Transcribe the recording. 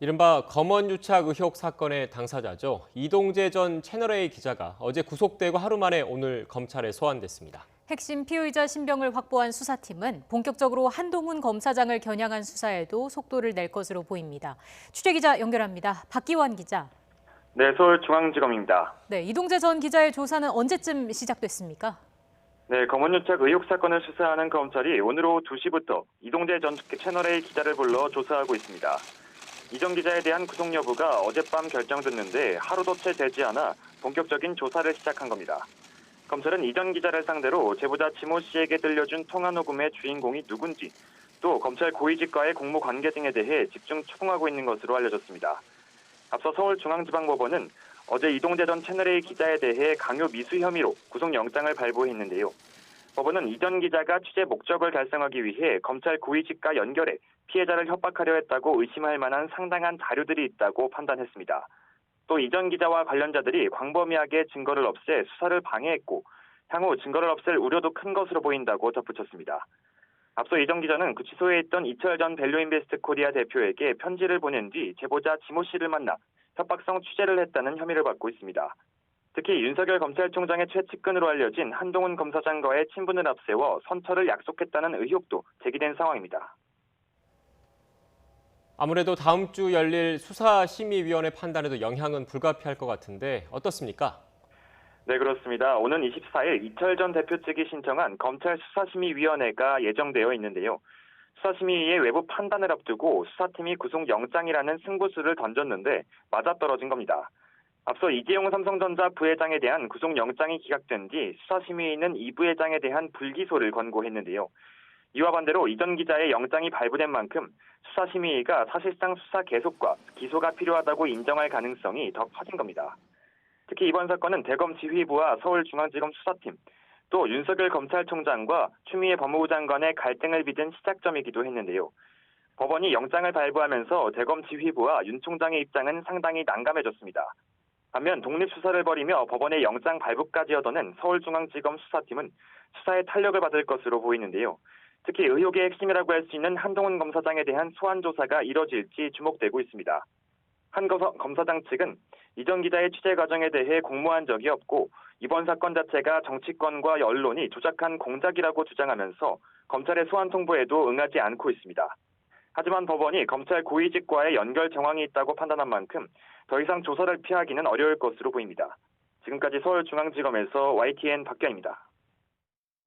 이른바 검언유착 의혹 사건의 당사자죠. 이동재 전 채널A 기자가 어제 구속되고 하루 만에 오늘 검찰에 소환됐습니다. 핵심 피의자 신병을 확보한 수사팀은 본격적으로 한동훈 검사장을 겨냥한 수사에도 속도를 낼 것으로 보입니다. 취재기자 연결합니다. 박기환 기자. 네, 서울중앙지검입니다. 네, 이동재 전 기자의 조사는 언제쯤 시작됐습니까? 네, 검언유착 의혹 사건을 수사하는 검찰이 오늘 오후 2시부터 이동재 전 채널A 기자를 불러 조사하고 있습니다. 이 전 기자에 대한 구속 여부가 어젯밤 결정됐는데 하루도 채 되지 않아 본격적인 조사를 시작한 겁니다. 검찰은 이 전 기자를 상대로 제보자 지모 씨에게 들려준 통화 녹음의 주인공이 누군지, 또 검찰 고위직과의 공모 관계 등에 대해 집중 추궁하고 있는 것으로 알려졌습니다. 앞서 서울중앙지방법원은 어제 이동재 전 채널A 기자에 대해 강요 미수 혐의로 구속영장을 발부했는데요. 법원은 이 전 기자가 취재 목적을 달성하기 위해 검찰 고위직과 연결해 피해자를 협박하려 했다고 의심할 만한 상당한 자료들이 있다고 판단했습니다. 또 이 전 기자와 관련자들이 광범위하게 증거를 없애 수사를 방해했고 향후 증거를 없앨 우려도 큰 것으로 보인다고 덧붙였습니다. 앞서 이 전 기자는 구치소에 있던 이철 전 밸류인베스트 코리아 대표에게 편지를 보낸 뒤 제보자 지모 씨를 만나 협박성 취재를 했다는 혐의를 받고 있습니다. 특히 윤석열 검찰총장의 최측근으로 알려진 한동훈 검사장과의 친분을 앞세워 선처를 약속했다는 의혹도 제기된 상황입니다. 아무래도 다음 주 열릴 수사심의위원회 판단에도 영향은 불가피할 것 같은데 어떻습니까? 네, 그렇습니다. 오는 24일 이철 전 대표 측이 신청한 검찰 수사심의위원회가 예정되어 있는데요. 수사심의위의 외부 판단을 앞두고 수사팀이 구속영장이라는 승부수를 던졌는데 맞아떨어진 겁니다. 앞서 이재용 삼성전자 부회장에 대한 구속영장이 기각된 뒤 수사심의위는 이 부회장에 대한 불기소를 권고했는데요. 이와 반대로 이 전 기자의 영장이 발부된 만큼 수사심의위가 사실상 수사 계속과 기소가 필요하다고 인정할 가능성이 더 커진 겁니다. 특히 이번 사건은 대검 지휘부와 서울중앙지검 수사팀, 또 윤석열 검찰총장과 추미애 법무부 장관의 갈등을 빚은 시작점이기도 했는데요. 법원이 영장을 발부하면서 대검 지휘부와 윤 총장의 입장은 상당히 난감해졌습니다. 반면 독립수사를 벌이며 법원의 영장 발부까지 얻어낸 서울중앙지검 수사팀은 수사에 탄력을 받을 것으로 보이는데요. 특히 의혹의 핵심이라고 할 수 있는 한동훈 검사장에 대한 소환 조사가 이뤄질지 주목되고 있습니다. 한 검사장 측은 이 전 기자의 취재 과정에 대해 공모한 적이 없고 이번 사건 자체가 정치권과 언론이 조작한 공작이라고 주장하면서 검찰의 소환 통보에도 응하지 않고 있습니다. 하지만 법원이 검찰 고위직과의 연결 정황이 있다고 판단한 만큼 더 이상 조사를 피하기는 어려울 것으로 보입니다. 지금까지 서울중앙지검에서 YTN 박기환입니다.